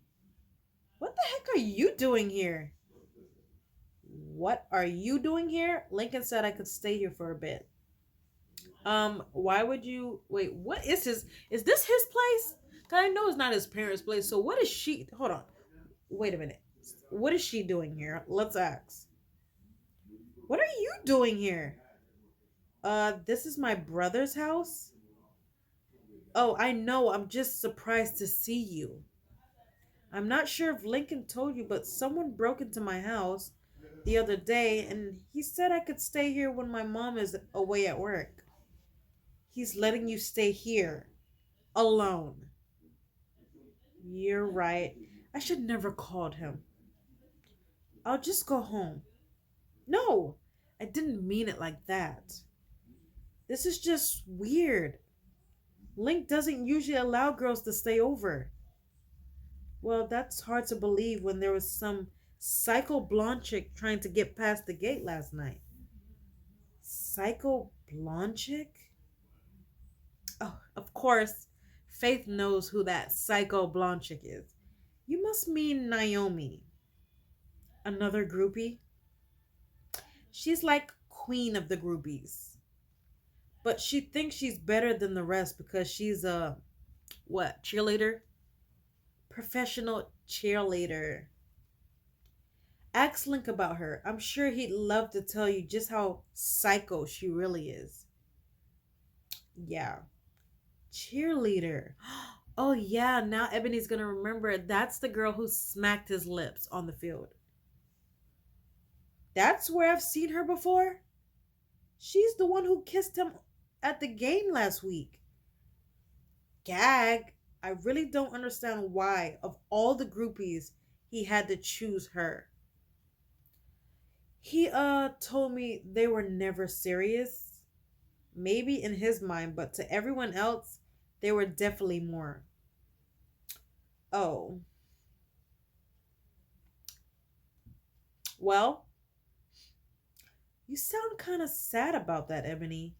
what the heck are you doing here? What are you doing here? Lincoln said I could stay here for a bit. Why would you wait? What is his? Is this his place? 'Cause I know it's not his parents' place. So what is she? Hold on. Wait a minute. What is she doing here? Let's ask. What are you doing here? This is my brother's house. Oh, I know. I'm just surprised to see you. I'm not sure if Lincoln told you, but someone broke into my house the other day and he said I could stay here when my mom is away at work. He's letting you stay here alone. You're right. I should never called him. I'll just go home. No, I didn't mean it like that. This is just weird. Link doesn't usually allow girls to stay over. Well, that's hard to believe when there was some psycho blonde chick trying to get past the gate last night. Psycho blonde chick? Oh, of course, Faith knows who that psycho blonde chick is. You must mean Naomi. Another groupie? She's like queen of the groupies. But she thinks she's better than the rest because she's a what, cheerleader? Professional cheerleader. Ask Link about her. I'm sure he'd love to tell you just how psycho she really is. Yeah. Cheerleader. Oh yeah, now Ebony's gonna remember it. That's the girl who smacked his lips on the field. That's where I've seen her before. She's the one who kissed him at the game last week. Gag. I really don't understand why, of all the groupies, he had to choose her. He told me they were never serious. Maybe in his mind, but to everyone else, they were definitely more. Oh, well, you sound kind of sad about that, Ebony.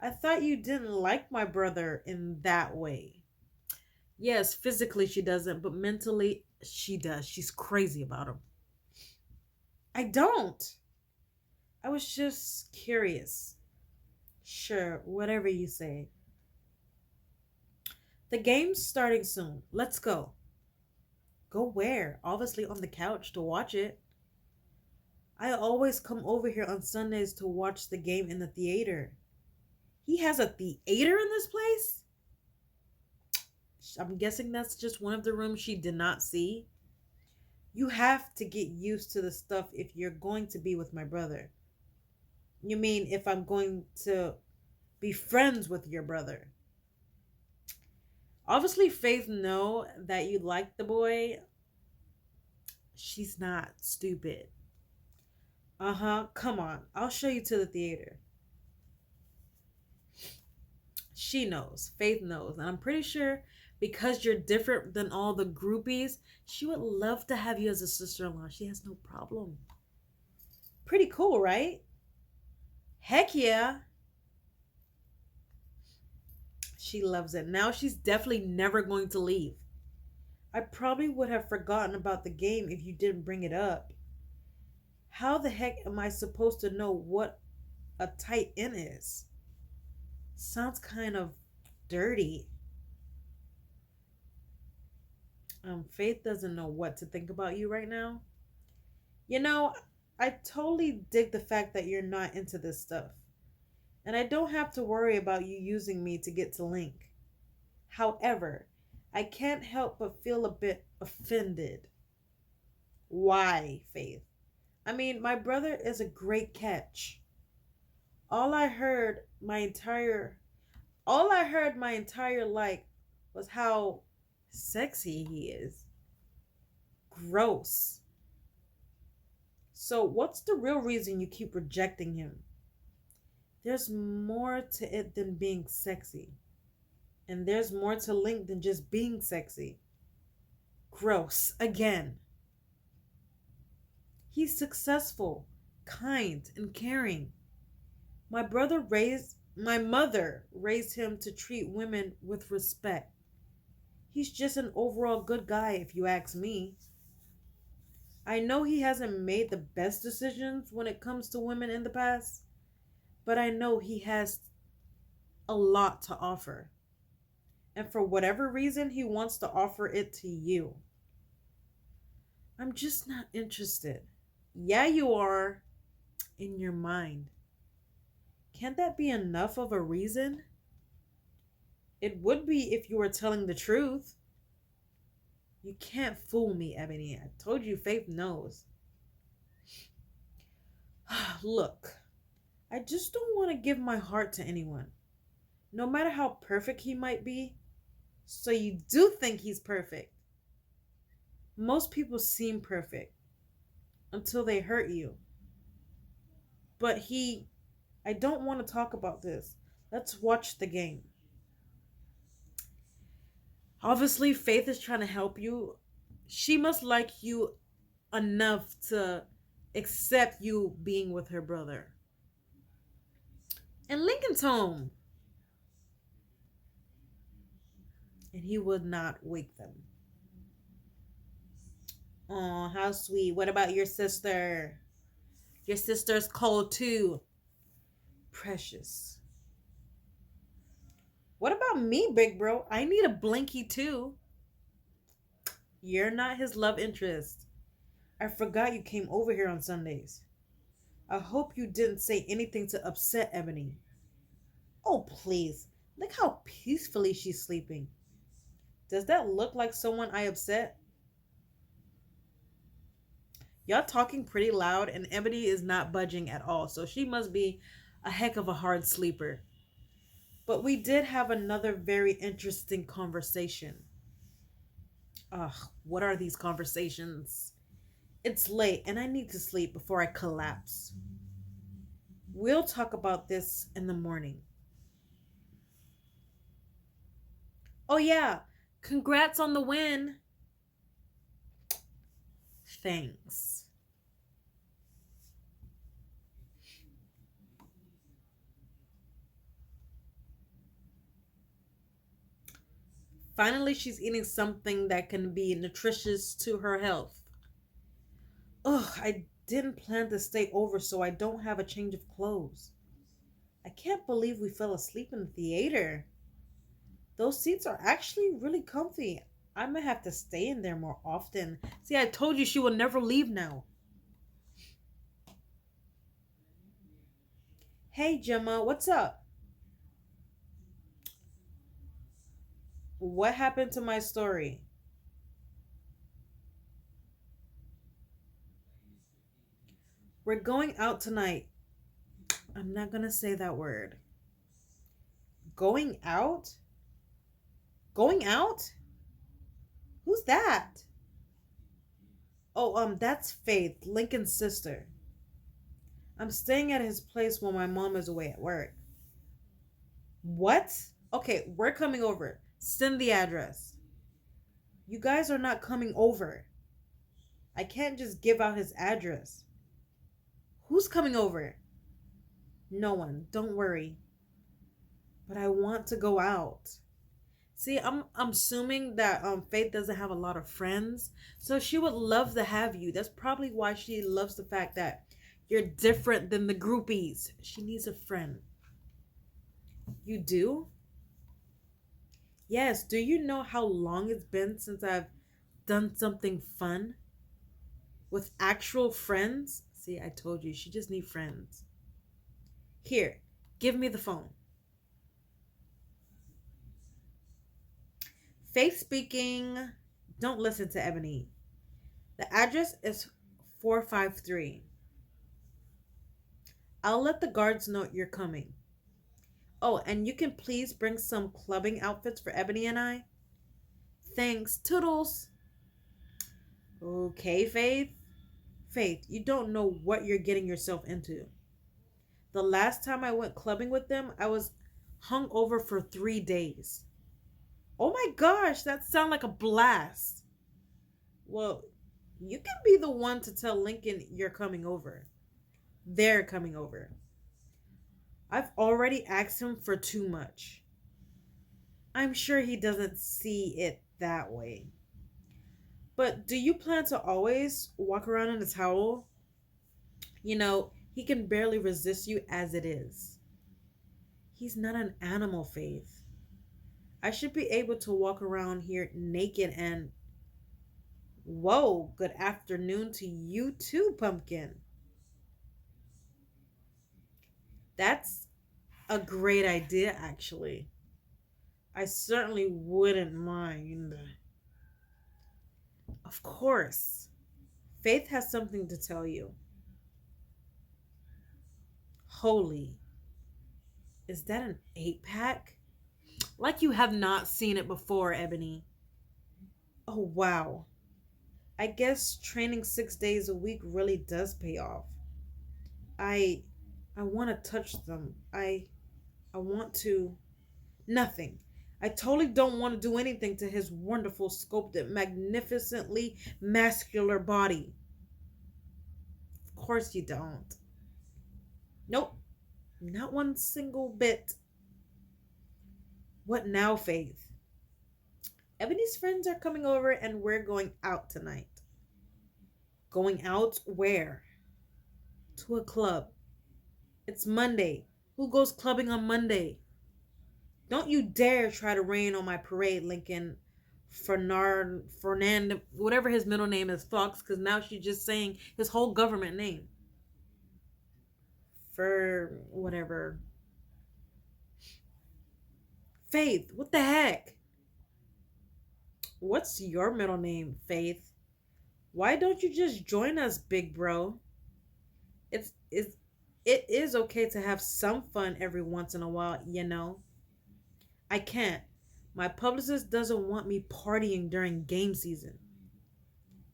I thought you didn't like my brother in that way. Yes, physically she doesn't, but mentally she does. She's crazy about him. I don't. I was just curious. Sure, whatever you say. The game's starting soon. Let's go. Go where? Obviously on the couch to watch it. I always come over here on Sundays to watch the game in the theater. He has a theater in this place? I'm guessing that's just one of the rooms she did not see. You have to get used to the stuff if you're going to be with my brother. You mean if I'm going to be friends with your brother? Obviously, Faith know that you like the boy. She's not stupid. Uh-huh. Come on. I'll show you to the theater. She knows. Faith knows. And I'm pretty sure because you're different than all the groupies, she would love to have you as a sister-in-law. She has no problem. Pretty cool, right? Heck yeah. She loves it. Now she's definitely never going to leave. I probably would have forgotten about the game if you didn't bring it up. How the heck am I supposed to know what a tight end is? Sounds kind of dirty. Faith doesn't know what to think about you right now. You know, I totally dig the fact that you're not into this stuff. And I don't have to worry about you using me to get to Link. However, I can't help but feel a bit offended. Why, Faith? I mean, my brother is a great catch. All I heard my entire all I heard my entire life was how sexy he is. Gross. So, what's the real reason you keep rejecting him? There's more to it than being sexy. And there's more to Link than just being sexy. Gross. Again. He's successful, kind, and caring. My mother raised him to treat women with respect. He's just an overall good guy, if you ask me. I know he hasn't made the best decisions when it comes to women in the past, but I know he has a lot to offer. And for whatever reason, he wants to offer it to you. I'm just not interested. Yeah, you are in your mind. Can't that be enough of a reason? It would be if you were telling the truth. You can't fool me, Ebony. I told you Faith knows. Look, I just don't want to give my heart to anyone, no matter how perfect he might be. So you do think he's perfect. Most people seem perfect until they hurt you. But I don't want to talk about this. Let's watch the game. Obviously, Faith is trying to help you. She must like you enough to accept you being with her brother. And Lincoln's home. And he would not wake them. Oh, how sweet. What about your sister? Your sister's cold too. Precious. What about me, big bro? I need a blinky too. You're not his love interest. I forgot you came over here on Sundays. I hope you didn't say anything to upset Ebony. Oh, please. Look how peacefully she's sleeping. Does that look like someone I upset? Y'all talking pretty loud, and Ebony is not budging at all, so she must be a heck of a hard sleeper. But we did have another very interesting conversation. Ugh, what are these conversations? It's late, and I need to sleep before I collapse. We'll talk about this in the morning. Oh, yeah, congrats on the win. Thanks. Finally, she's eating something that can be nutritious to her health. Ugh, I didn't plan to stay over, so I don't have a change of clothes. I can't believe we fell asleep in the theater. Those seats are actually really comfy. I might have to stay in there more often. See, I told you she will never leave now. Hey, Gemma, what's up? What happened to my story? We're going out tonight. I'm not gonna say that word. Going out? Going out? Who's that? Oh, that's Faith, Lincoln's sister. I'm staying at his place while my mom is away at work. What? Okay, we're coming over. Send the address. You guys are not coming over. I can't just give out his address. Who's coming over? No one. Don't worry. But I want to go out. See, I'm assuming that Faith doesn't have a lot of friends, so she would love to have you. That's probably why she loves the fact that you're different than the groupies. She needs a friend. You do? Yes. Do you know how long it's been since I've done something fun with actual friends? See, I told you she just needs friends. Here, give me the phone. Faith speaking. Don't listen to Ebony. The address is 453. I'll let the guards know you're coming. Oh, and you can please bring some clubbing outfits for Ebony and I? Thanks. Toodles. Okay, Faith. Faith, you don't know what you're getting yourself into. The last time I went clubbing with them, I was hung over for 3 days. Oh my gosh, that sounds like a blast. Well, you can be the one to tell Lincoln you're coming over. They're coming over. I've already asked him for too much. I'm sure he doesn't see it that way. But do you plan to always walk around in a towel? He can barely resist you as it is. He's not an animal, Faith. I should be able to walk around here naked and. Whoa, good afternoon to you too, Pumpkin. That's a great idea, actually. I certainly wouldn't mind. Of course. Faith has something to tell you. Holy. Is that an 8-pack? Like you have not seen it before, Ebony. Oh, wow. I guess training 6 days a week really does pay off. I I want to touch them. I want to nothing. I totally don't want to do anything to his wonderful, sculpted, magnificently muscular body. Of course you don't. Nope, not one single bit. What now, Faith? Ebony's friends are coming over and we're going out tonight. Going out where? To a club. It's Monday. Who goes clubbing on Monday? Don't you dare try to rain on my parade, Lincoln. Fernand, whatever his middle name is, Fox, because now she's just saying his whole government name. For whatever. Faith, what the heck? What's your middle name, Faith? Why don't you just join us, big bro? It's it is okay to have some fun every once in a while, you know. I can't. My publicist doesn't want me partying during game season.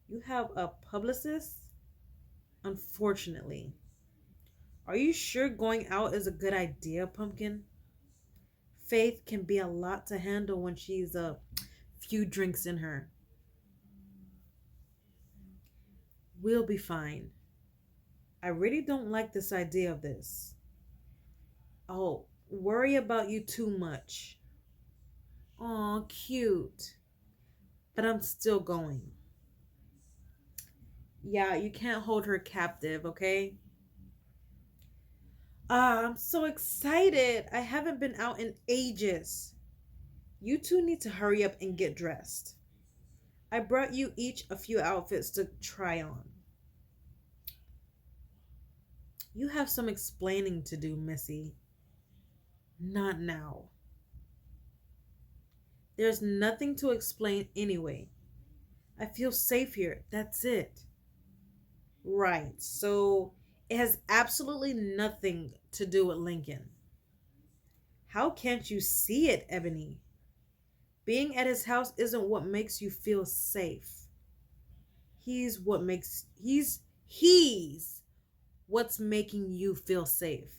You have a publicist? Unfortunately. Are you sure going out is a good idea, Pumpkin? Faith can be a lot to handle when she's a few drinks in her. We'll be fine. I really don't like this idea of this. I'll worry about you too much. Aw, cute. But I'm still going. Yeah, you can't hold her captive, okay? Ah, I'm so excited. I haven't been out in ages. You two need to hurry up and get dressed. I brought you each a few outfits to try on. You have some explaining to do, Missy. Not now. There's nothing to explain anyway. I feel safe here. That's it. Right. So it has absolutely nothing to do with Lincoln. How can't you see it, Ebony? Being at his house isn't what makes you feel safe. He's what's making you feel safe.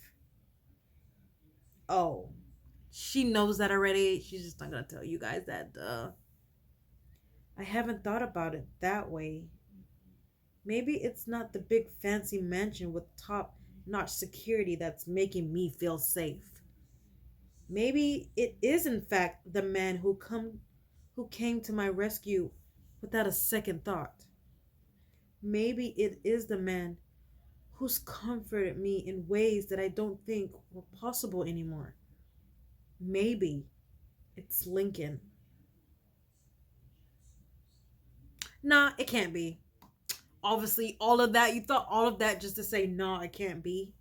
Oh, she knows that already. She's just not gonna tell you guys that. I haven't thought about it that way. Maybe it's not the big fancy mansion with top notch security that's making me feel safe. Maybe it is in fact the man who came to my rescue without a second thought. Maybe it is the man who's comforted me in ways that I don't think were possible anymore. Maybe it's Lincoln. Nah, it can't be. Obviously, all of that, you thought all of that just to say, no, it can't be.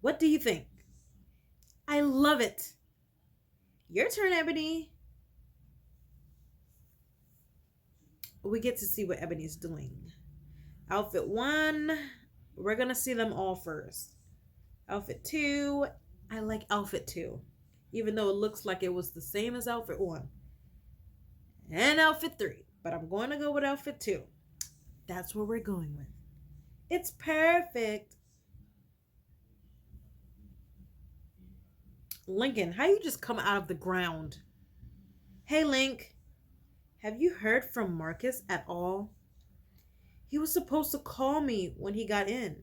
What do you think? I love it. Your turn, Ebony. We get to see what Ebony's doing. Outfit 1, we're going to see them all first. Outfit 2, I like outfit 2, even though it looks like it was the same as outfit 1. And outfit 3, but I'm going to go with outfit 2. That's what we're going with. It's perfect. Lincoln, how you just come out of the ground? Hey, Link, have you heard from Marcus at all? He was supposed to call me when he got in.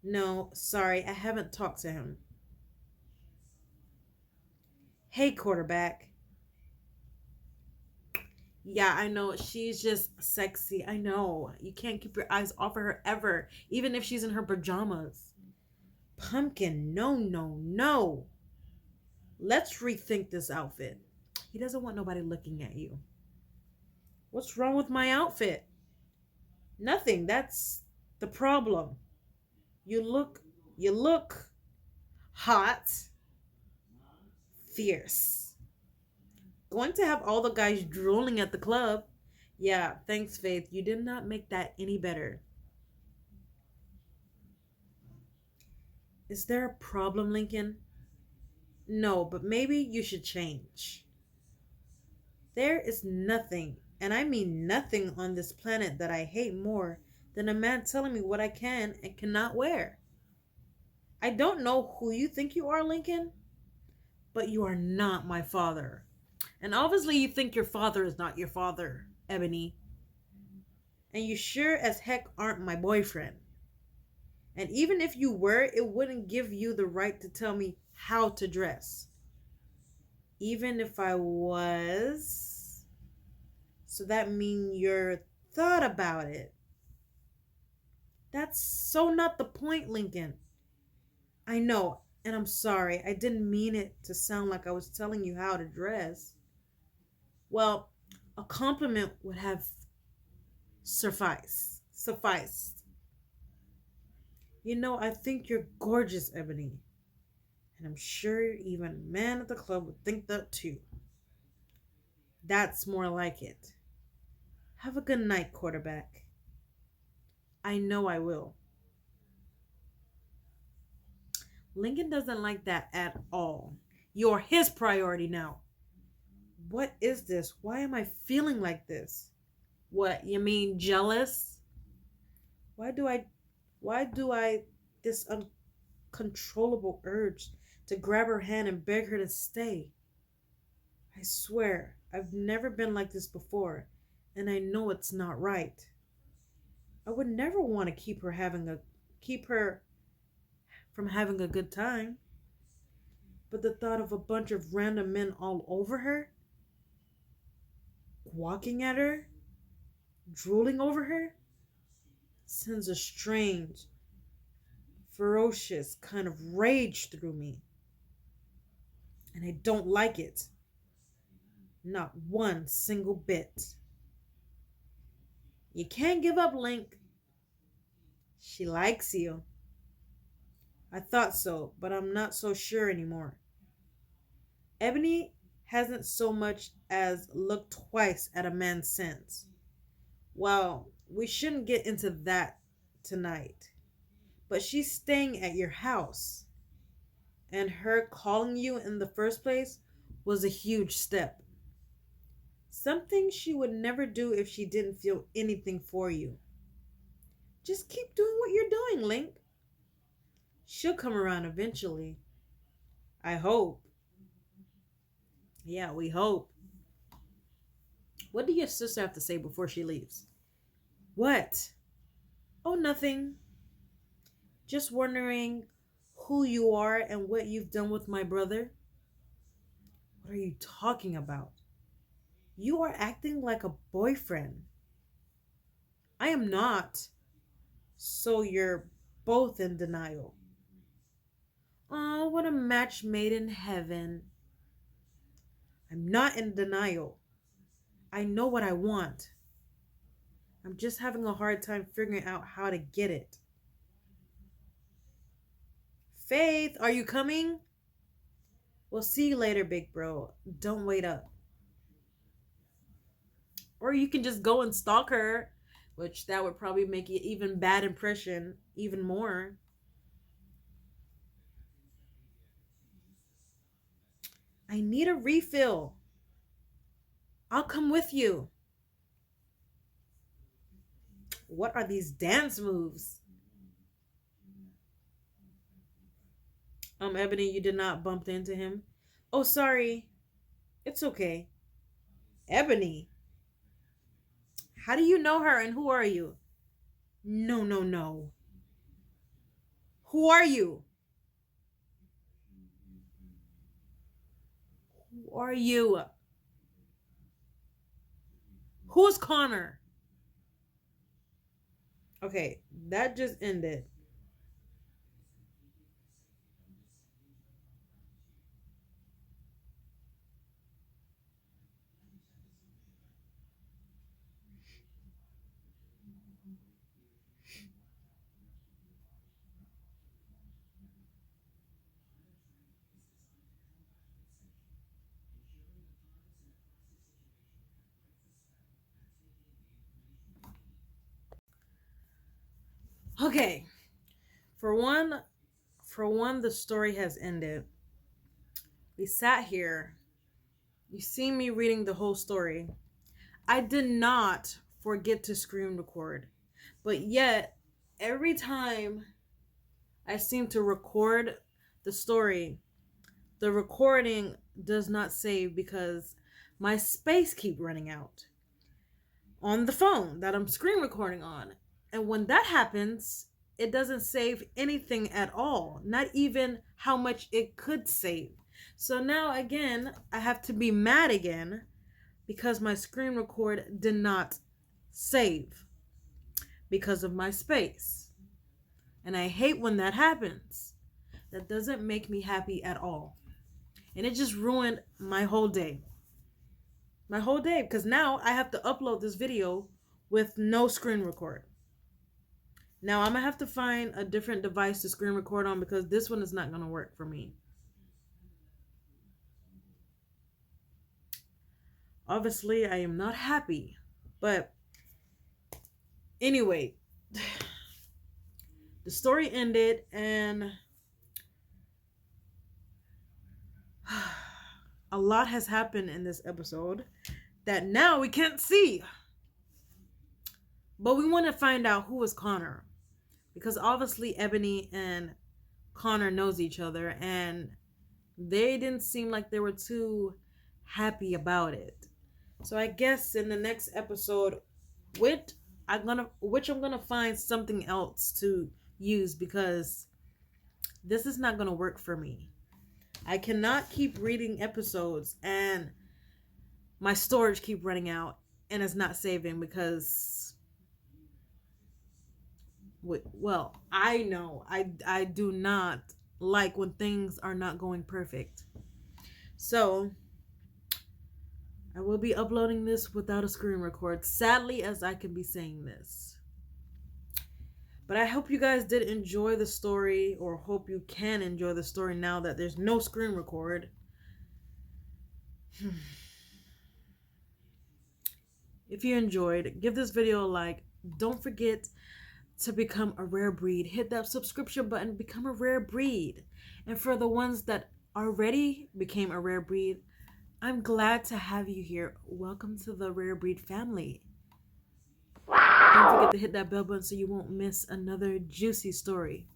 No, sorry, I haven't talked to him. Hey, quarterback. Yeah, I know. She's just sexy. I know. You can't keep your eyes off of her ever, even if she's in her pajamas. Pumpkin, no, no, no. Let's rethink this outfit. He doesn't want nobody looking at you. What's wrong with my outfit? Nothing. That's the problem. You look hot, fierce. Going to have all the guys drooling at the club. Yeah, thanks, Faith. You did not make that any better. Is there a problem, Lincoln? No, but maybe you should change. There is nothing, and I mean nothing on this planet that I hate more than a man telling me what I can and cannot wear. I don't know who you think you are, Lincoln, but you are not my father. And obviously you think your father is not your father, Ebony. And you sure as heck aren't my boyfriend. And even if you were, it wouldn't give you the right to tell me how to dress. Even if I was. So that means you're thought about it. That's so not the point, Lincoln. I know, and I'm sorry. I didn't mean it to sound like I was telling you how to dress. Well, a compliment would have sufficed. You know, I think you're gorgeous, Ebony. And I'm sure even men at the club would think that too. That's more like it. Have a good night, quarterback. I know I will. Lincoln doesn't like that at all. You're his priority now. What is this? Why am I feeling like this? What, you mean jealous? Why do I this uncontrollable urge to grab her hand and beg her to stay? I swear, I've never been like this before, and I know it's not right. I would never want to keep her from having a good time. But the thought of a bunch of random men all over her, walking at her, drooling over her, sends a strange, ferocious kind of rage through me. And I don't like it. Not one single bit. You can't give up, Link. She likes you. I thought so, but I'm not so sure anymore. Ebony hasn't so much as looked twice at a man since. Well, we shouldn't get into that tonight. But she's staying at your house. And her calling you in the first place was a huge step. Something she would never do if she didn't feel anything for you. Just keep doing what you're doing, Link. She'll come around eventually. I hope. Yeah, we hope. What do your sister have to say before she leaves? What? Oh, nothing. Just wondering who you are and what you've done with my brother. What are you talking about? You are acting like a boyfriend. I am not. So you're both in denial. Oh, what a match made in heaven. I'm not in denial. I know what I want. I'm just having a hard time figuring out how to get it. Faith, are you coming? We'll see you later, big bro. Don't wait up. Or you can just go and stalk her, which that would probably make you even bad impression even more. I need a refill. I'll come with you. What are these dance moves? Ebony, you did not bump into him. Oh, sorry. It's okay. Ebony, how do you know her and who are you? No, no, no. Who are you? Who are you? Who's Connor? Okay, that just ended. Okay, for one, the story has ended. We sat here. You see me reading the whole story. I did not forget to screen record, but yet every time I seem to record the story, the recording does not save because my space keep running out on the phone that I'm screen recording on. And when that happens, it doesn't save anything at all, not even how much it could save. So now again, I have to be mad again because my screen record did not save because of my space. And I hate when that happens. That doesn't make me happy at all. And it just ruined my whole day. My whole day, because now I have to upload this video with no screen record. Now I'm gonna have to find a different device to screen record on because this one is not gonna work for me. Obviously, I am not happy. But anyway, the story ended, and a lot has happened in this episode that now we can't see. But we want to find out who was Connor. Because obviously Ebony and Connor knows each other, and they didn't seem like they were too happy about it. So I guess in the next episode, I'm gonna find something else to use, because this is not gonna work for me. I cannot keep reading episodes and my storage keep running out and it's not saving, because well, I know I do not like when things are not going perfect. So I will be uploading this without a screen record, sadly, as I can be saying this. But I hope you guys did enjoy the story, or hope you can enjoy the story now that there's no screen record. If you enjoyed, give this video a like. Don't forget to become a rare breed. Hit that subscription button, become a rare breed. And for the ones that already became a rare breed, I'm glad to have you here. Welcome to the rare breed family. Don't forget to hit that bell button so you won't miss another juicy story.